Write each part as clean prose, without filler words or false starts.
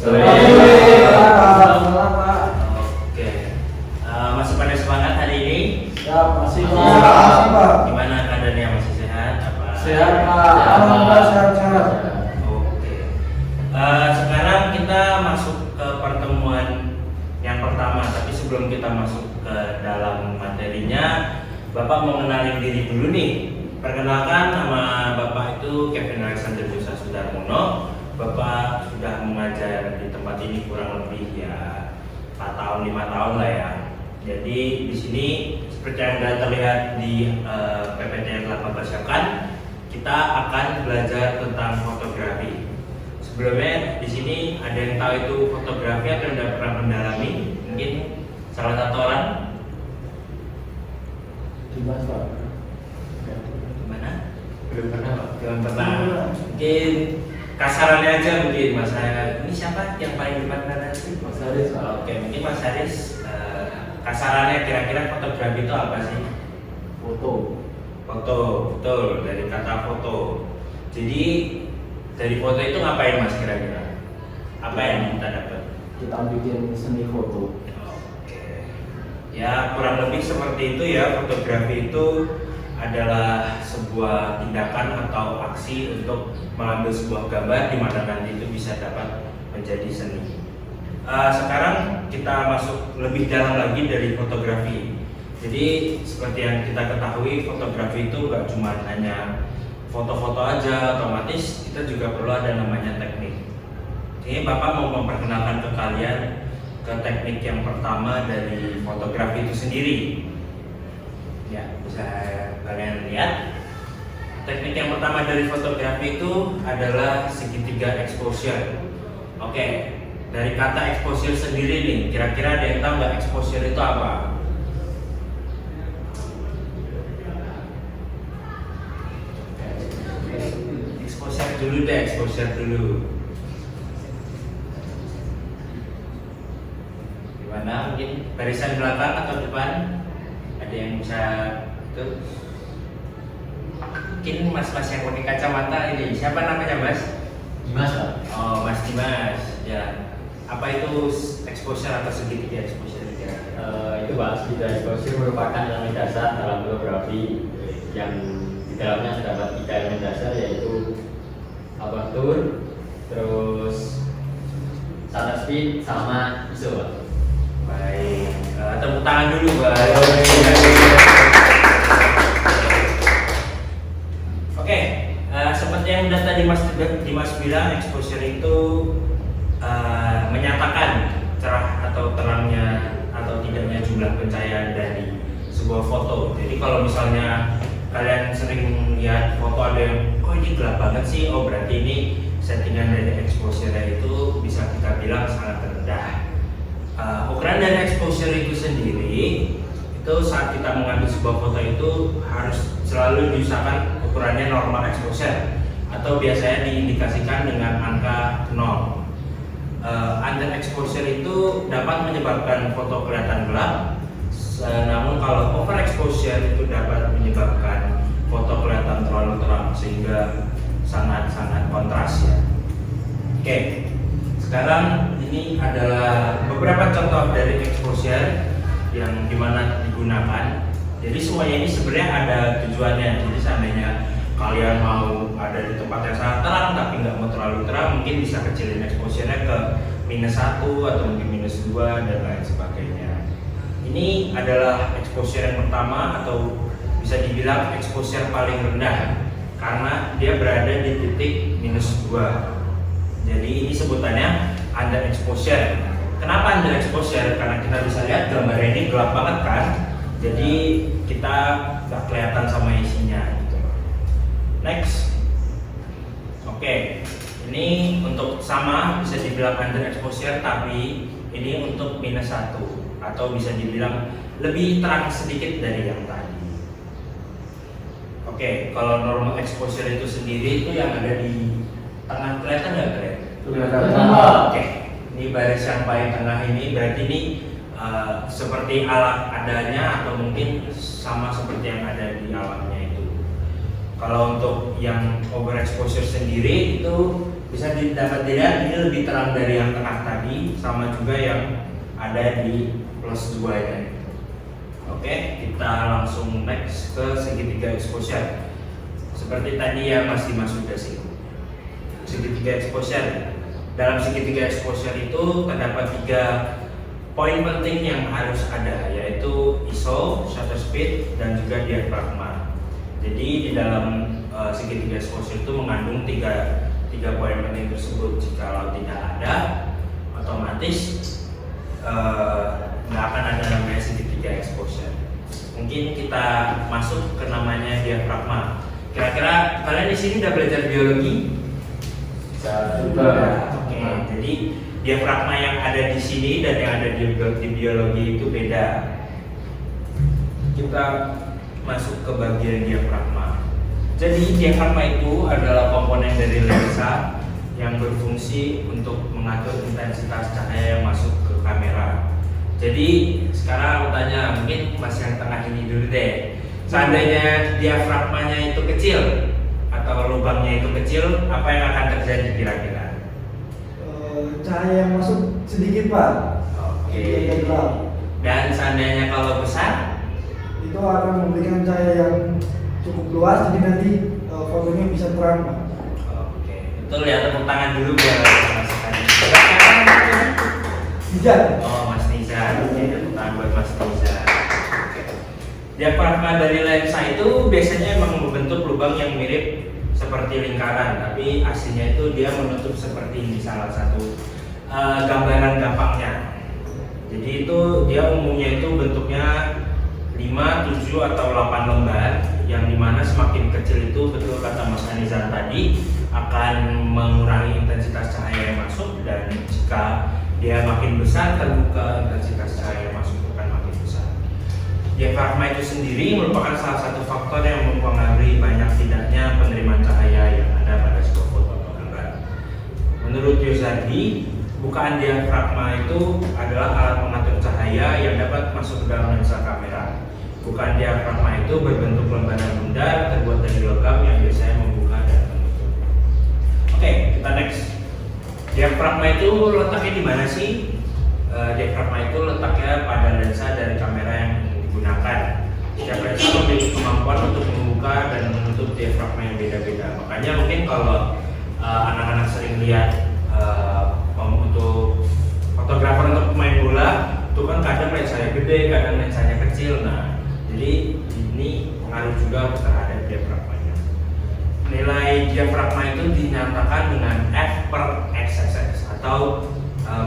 Sore. Oke. Masih pada semangat hari ini? Ya, masih Pak. Gimana keadaannya, masih sehat? Apa? Sehat, Pak. Alhamdulillah sehat-sehat. Oke. Sekarang kita masuk ke pertemuan yang pertama, tapi sebelum kita masuk ke dalam materinya, Bapak mau kenalin diri dulu nih. Perkenalkan, nama Bapak itu Kevin Alexander Josa Sudarmono. Bapak sudah mengajar di tempat ini kurang lebih ya 4 tahun, 5 tahun lah ya. Jadi di sini seperti yang sudah terlihat di PPT yang telah Bapak siapkan, kita akan belajar tentang fotografi. Sebelumnya di sini ada yang tahu itu fotografi atau yang pernah mendalami? Mungkin salah satu orang? Dimas, Pak. Gimana? Belum pernah, Pak. Belum pernah. Mungkin kasarannya aja mungkin Mas. Ini siapa yang paling depan kanan sih? Mas Haris, Pak. Oke, mungkin Mas Haris. Kasarannya kira-kira fotografi itu apa sih? Foto. Foto, betul, dari kata foto. Jadi dari foto itu ngapain Mas kira-kira? Apa yang kita dapat? Kita bikin seni foto. Oke. Ya kurang lebih seperti itu ya. Fotografi itu adalah sebuah tindakan atau aksi untuk mengambil sebuah gambar di mana nanti itu bisa dapat menjadi seni. Sekarang kita masuk lebih dalam lagi dari fotografi. Jadi seperti yang kita ketahui, fotografi itu gak cuma hanya foto-foto aja, otomatis kita juga perlu ada namanya teknik. Ini Bapak mau memperkenalkan ke kalian ke teknik yang pertama dari fotografi itu sendiri. Ya, bisa kalian lihat. Teknik yang pertama dari fotografi itu adalah segitiga exposure. Oke, dari kata exposure sendiri nih, kira-kira ada yang tahu nggak exposure itu apa? Exposure dulu deh, exposure dulu. Gimana? Mungkin barisan belakang atau depan? Ada yang bisa itu? Mungkin mas-mas yang pakai kacamata ini, siapa namanya Mas? Dimas, Pak. Oh, Mas Dimas. Ya. Apa itu exposure atau segitiga exposure kira-kira? Itu Pak, segitiga exposure merupakan elemen dasar dalam fotografi yang di dalamnya terdapat 3 elemen dasar, yaitu aperture, terus shutter speed, sama ISO, Pak. Baik, tepuk tangan dulu Pak. Oke, seperti yang udah tadi Mas Dimas bilang, exposure itu menyatakan cerah atau terangnya atau tidaknya jumlah pencahayaan dari sebuah foto. Jadi kalau misalnya kalian sering lihat foto ada yang, oh ini gelap banget sih, oh berarti ini settingan dari exposure itu bisa kita bilang sangat rendah. Ukuran dari exposure itu sendiri itu saat kita mengambil sebuah foto itu harus selalu diusahakan ukurannya normal exposure atau biasanya diindikasikan dengan angka 0. Under exposure itu dapat menyebabkan foto kelihatan gelap, namun kalau over exposure itu dapat menyebabkan foto kelihatan terlalu terang sehingga sangat-sangat kontras ya. Oke, sekarang ini adalah beberapa contoh dari exposure yang dimana digunakan. Jadi semuanya ini sebenarnya ada tujuannya. Jadi seandainya kalian mau ada di tempat yang sangat terang tapi nggak mau terlalu terang, mungkin bisa kecilin exposure-nya ke -1 atau mungkin -2 dan lain sebagainya. Ini adalah exposure yang pertama atau bisa dibilang exposure paling rendah karena dia berada di titik -2. Jadi ini sebutannya under exposure. Kenapa under exposure? Karena kita bisa lihat gambar ini gelap banget kan. Jadi kita nggak kelihatan sama isinya. Next. Oke, ini untuk sama bisa dibilang under exposure, tapi ini untuk -1 atau bisa dibilang lebih terang sedikit dari yang tadi. Oke, kalau normal exposure itu sendiri itu yang ada di tengah, kelihatan nggak kalian? Oke, ini baris yang paling tengah ini berarti ini seperti alat adanya atau mungkin sama seperti yang ada di alamnya itu. Kalau untuk yang overexposure sendiri itu bisa dapat dilihat ini lebih terang dari yang tengah tadi, sama juga yang ada di plus 2 ini. Oke, kita langsung next ke segitiga exposure. Seperti tadi yang Mas Dimas sudah singgung. Segitiga exposure. Dalam segitiga exposure itu terdapat 3 poin penting yang harus ada, yaitu ISO, shutter speed, dan juga diafragma. Jadi di dalam segitiga exposure itu mengandung tiga poin penting tersebut. Jika tidak ada, otomatis nggak akan ada namanya segitiga exposure. Mungkin kita masuk ke namanya diafragma. Kira-kira kalian di sini udah belajar biologi? Sudah. Oke, jadi diafragma yang ada di sini dan yang ada di biologi itu beda. Kita masuk ke bagian diafragma. Jadi diafragma itu adalah komponen dari lensa yang berfungsi untuk mengatur intensitas cahaya yang masuk ke kamera. Jadi sekarang aku tanya, mungkin Mas yang tengah ini dulu deh. Seandainya diafragmanya itu kecil atau lubangnya itu kecil, apa yang akan terjadi kira-kira? Cahaya yang masuk sedikit, Pak. Oke. Sedikit gelap. Dan seandainya kalau besar? Itu akan memberikan cahaya yang cukup luas, jadi nanti fotonya bisa terang, Pak. Oke. Betul ya, tepuk tangan dulu biar Mas Adi. Bijak. Oh, Mas Nizar. Oke, tepuk tangan buat Mas Nizar. Oke. Diafragma dari lensa itu biasanya memang membentuk lubang yang mirip seperti lingkaran, tapi aslinya itu dia menutup seperti ini, salah satu gambaran gampangnya. Jadi itu dia umumnya itu bentuknya 5, 7 atau 8 lembar, yang dimana semakin kecil itu, betul kata Mas Anizar tadi, akan mengurangi intensitas cahaya yang masuk, dan jika dia makin besar terbuka, intensitas cahaya yang masuk akan makin besar. Diafragma itu sendiri merupakan salah satu faktor yang mempengaruhi banyak tidaknya penerimaan cahaya yang ada pada sebuah foto atau gambar. Menurut Yosardi, bukaan diafragma itu adalah alat mengatur cahaya yang dapat masuk ke dalam lensa kamera. Bukaan diafragma itu berbentuk lembaran bundar terbuat dari logam yang biasanya membuka dan menutup. Oke, kita next. Diafragma itu letaknya di mana sih? Diafragma itu letaknya pada lensa dari kamera yang digunakan. Setiap lensa memiliki kemampuan untuk membuka dan menutup diafragma yang beda-beda. Makanya mungkin kalau anak-anak sering lihat untuk fotografer untuk pemain bola, itu kan kadang lensanya gede, kadang lensanya kecil. Nah, jadi ini pengaruh juga terhadap diafragmanya. Nilai diafragma itu dinyatakan dengan F per XSX atau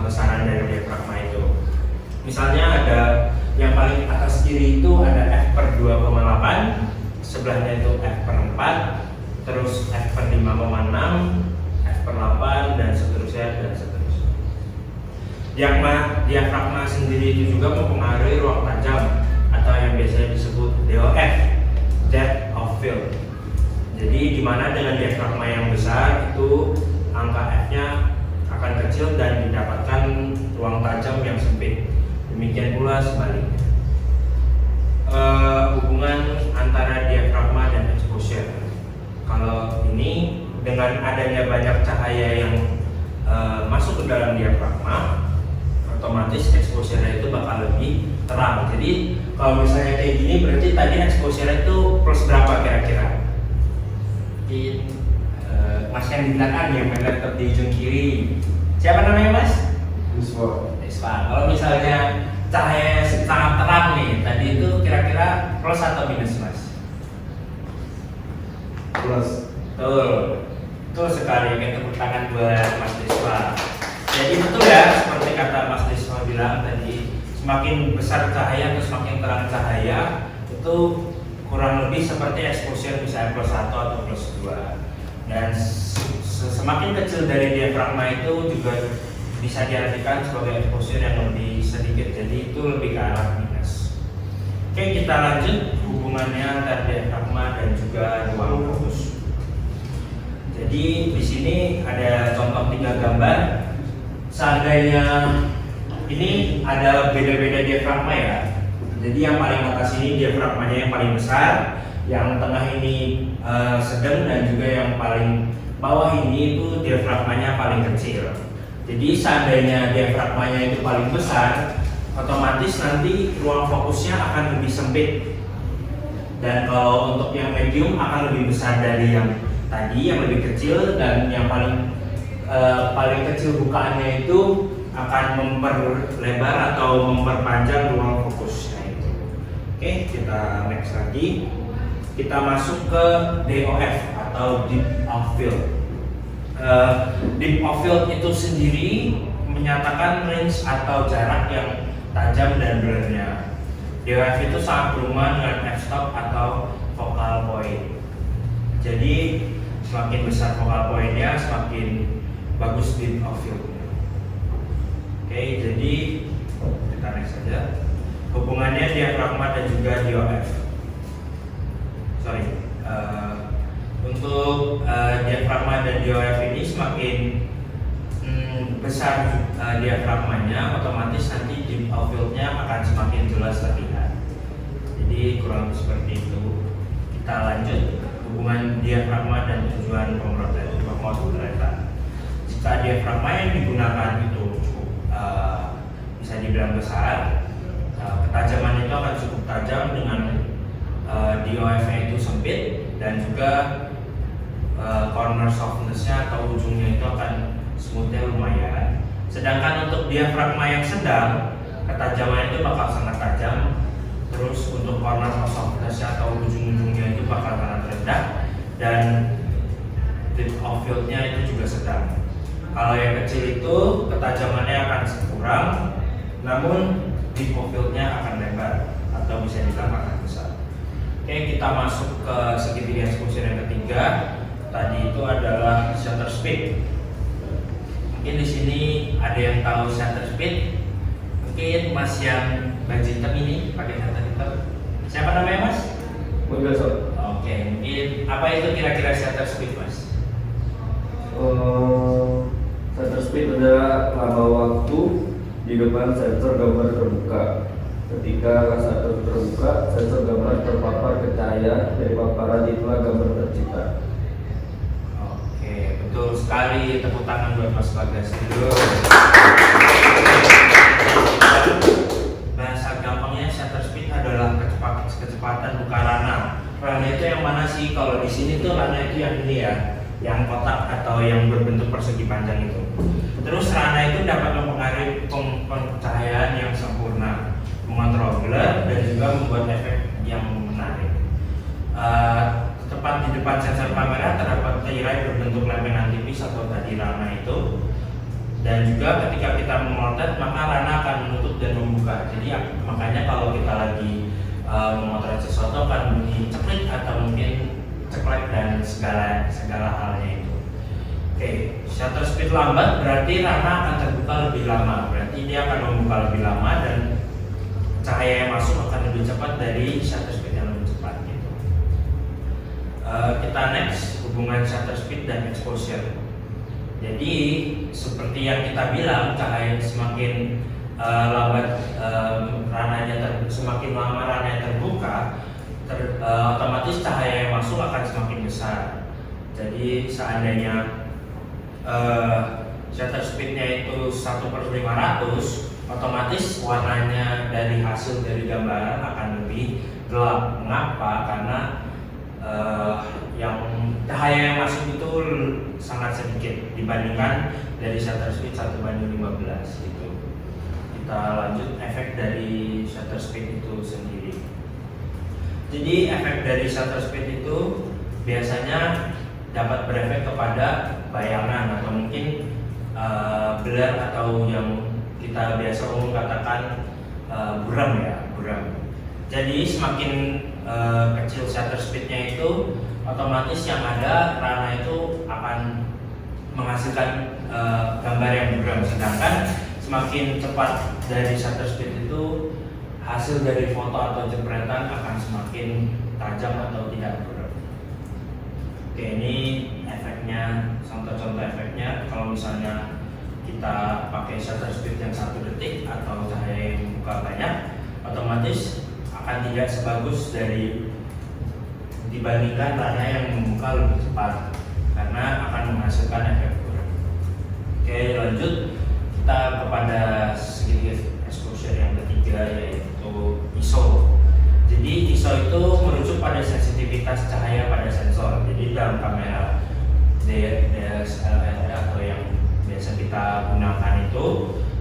besaran dari diafragma itu. Misalnya ada yang paling atas kiri itu ada F per 2,8, sebelahnya itu F per 4, terus F per 5,6, F per 8, dan seterusnya dan seterusnya. Diafragma sendiri itu juga mempengaruhi ruang tajam atau yang biasanya disebut DOF, depth of field. Jadi dimana dengan diafragma yang besar itu angka F-nya akan kecil dan didapatkan ruang tajam yang sempit. Demikian pula sebaliknya. Hubungan antara diafragma dan exposure. Kalau ini dengan adanya banyak cahaya yang masuk ke dalam diafragma, otomatis exposure itu bakal lebih terang. Jadi kalau misalnya kayak gini, berarti tadi exposure itu plus berapa kira-kira? Mas yang di belakang yang main laptop di ujung kiri, siapa namanya Mas? Yusuf. Kalau misalnya cahaya sangat terang nih, tadi itu kira-kira plus atau minus Mas? Plus. Betul sekali. Oke, tepuk tangan buat Mas Deswa. Jadi betul ya, seperti kata Mas Deswa bilang tadi, semakin besar cahaya atau semakin terang cahaya itu kurang lebih seperti exposure misalnya plus 1 atau plus 2. Dan semakin kecil dari diafragma itu juga bisa diartikan sebagai exposure yang lebih sedikit, jadi itu lebih ke arah minus. Oke, kita lanjut hubungannya antara diafragma dan juga ruang fokus. Jadi di sini ada contoh 3 gambar. Seandainya ini ada beda-beda diafragma ya. Jadi yang paling atas ini diafragmanya yang paling besar, yang tengah ini sedang, dan juga yang paling bawah ini itu diafragmanya paling kecil. Jadi seandainya diafragmanya itu paling besar, otomatis nanti ruang fokusnya akan lebih sempit. Dan kalau untuk yang medium akan lebih besar dari yang tadi, yang lebih kecil, dan yang paling kecil bukaannya itu akan memperlebar atau memperpanjang ruang fokusnya itu. Oke, kita next lagi. Kita masuk ke DOF atau Deep of Field. Deep of Field itu sendiri menyatakan range atau jarak yang tajam dan blurnya. DOF itu sangat berhubungan dengan f-stop atau focal point. Jadi semakin besar focal pointnya, semakin bagus deep of field-nya. Oke, jadi kita next saja. Hubungannya diafragma dan juga DOF. Untuk diafragma dan DOF ini semakin besar diafragmanya, otomatis nanti deep of field-nya akan semakin jelas terlihat. Jadi kurang lebih seperti itu. Kita lanjut hubungan diafragma dan tujuan pemotretan. Jika diafragma yang digunakan itu cukup bisa dibilang besar, ketajaman itu akan cukup tajam dengan DOF-nya itu sempit, dan juga corner softness-nya atau ujungnya itu akan smooth-nya lumayan. Sedangkan untuk diafragma yang sedang, ketajaman itu bakal sangat tajam. Terus untuk corner softness-nya atau ujung-ujungnya itu bakal sangat rendah, dan deep of field-nya itu juga sedang. Kalau yang kecil itu ketajamannya akan kurang, namun deep of field-nya akan lebar atau bisa dibilang akan besar. Oke, kita masuk ke segitiga exposure yang ketiga. Tadi itu adalah shutter speed. Mungkin di sini ada yang tahu shutter speed. Mungkin Mas yang baju hitam ini pakai shutter hitam. Siapa namanya Mas? Menggasok. Oke, mungkin apa itu kira-kira shutter speed Mas? Shutter speed adalah lama waktu di depan sensor gambar terbuka. Ketika shutter terbuka, sensor gambar terpapar ke cahaya dari paparan, itulah gambar tercipta. Oke, betul sekali. Tepuk tangan buat Mas Bagas dulu. Bahasa gampangnya shutter speed adalah kecepatan buka rana. Rana itu yang mana sih? Kalau di sini tuh rana itu yang ini ya, yang kotak atau yang berbentuk persegi panjang itu. Terus rana itu dapat mempengaruhi pencahayaan yang sempurna, mengontrol blur, dan juga membuat efek yang menarik. Tepat di depan sensor kamera terdapat tirai berbentuk lempengan tipis atau tadi rana itu. Dan juga ketika kita memotret, maka rana akan menutup dan membuka. Jadi makanya kalau kita lagi memotret sesuatu akan bunyi ceklek atau mungkin ceklek dan segala halnya itu. Oke, shutter speed lambat berarti rana akan terbuka lebih lama. Berarti dia akan membuka lebih lama dan cahaya yang masuk akan lebih cepat dari shutter speed yang lebih cepat gitu. Kita next hubungan shutter speed dan exposure. Jadi seperti yang kita bilang, cahaya semakin lambat semakin lama rananya terbuka, otomatis cahaya yang masuk akan semakin besar. Jadi seandainya shutter speednya itu 1/500, otomatis warnanya dari hasil dari gambaran akan lebih gelap. Mengapa? Karena yang cahaya yang masuk itu sangat sedikit dibandingkan dari shutter speed 1/15 gitu. Kita lanjut efek dari shutter speed itu sendiri. Jadi efek dari shutter speed itu biasanya dapat berefek kepada bayangan atau mungkin blur atau yang kita biasa umum katakan buram ya, buram. Jadi semakin kecil shutter speednya itu, otomatis yang ada rana itu akan menghasilkan gambar yang buram. Sedangkan semakin cepat dari shutter speed itu, hasil dari foto atau jepretan akan semakin tajam atau tidak buram. Oke, ini efeknya, contoh-contoh efeknya. Kalau misalnya kita pakai shutter speed yang 1 detik atau cahaya yang buka banyak, otomatis akan tidak sebagus dari dibandingkan rana yang membuka lebih cepat. karena akan menghasilkan efek kurang. Oke, lanjut kita kepada segi exposure yang ketiga, yaitu ISO. Jadi ISO itu merujuk pada sensitivitas cahaya pada sensor. Jadi dalam kamera DSLR atau yang biasa kita gunakan itu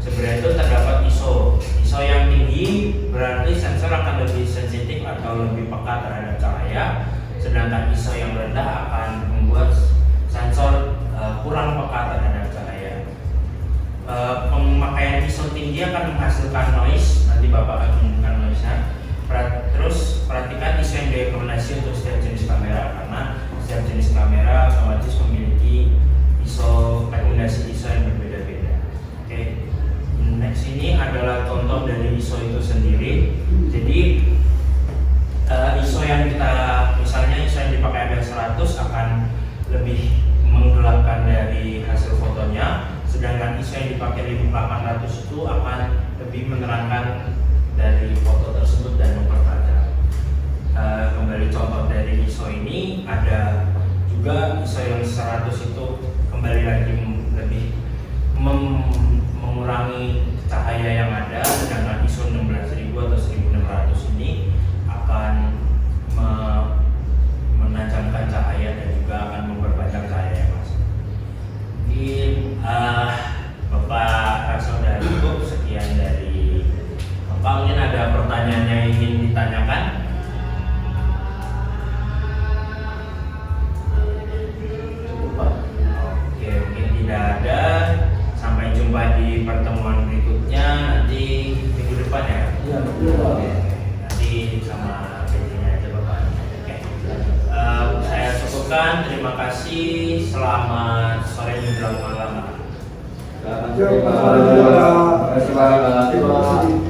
sebenarnya itu terdapat ISO. ISO yang tinggi berarti sensor akan lebih sensitif atau lebih peka terhadap cahaya, sedangkan ISO yang rendah akan membuat sensor kurang peka terhadap cahaya. Pemakaian ISO tinggi akan menghasilkan noise, nanti Bapak akan menunjukkan noise-nya. Terus perhatikan ISO yang direkomendasi untuk setiap jenis kamera, karena setiap jenis kamera otomatis memiliki ISO, rekomendasi ISO yang berbeda-beda. Oke, next ini adalah contoh dari ISO itu sendiri. Jadi ISO yang kita, misalnya ISO yang dipakai ada 100 akan lebih menggelapkan dari hasil fotonya, sedangkan ISO yang dipakai 1800 itu akan lebih menerangkan dari foto tersebut dan mempertajam. Kembali contoh dari ISO ini, ada juga ISO yang 100 itu kembali lagi lebih mengurangi cahaya yang ada, sedangkan ISO 16000 atau 1600 ini akan menajamkan cahaya dan juga akan memperpanjang cahaya yang masuk. Mungkin Bapak sudah cukup, sekian dari Bapak. Mungkin ada pertanyaan yang ingin ditanyakan? Cukup Pak. Oke, mungkin tidak ada. Sampai jumpa di pertemuan berikutnya nanti minggu depan ya. Iya, betul Pak. Oke, nanti sama PJ-nya aja Bapak. Oke. Saya cukupkan. Terima kasih. Selamat sore menjelang malam. Selamat Ya, sore Pak. Pak. Terima kasih Pak. Terima kasih.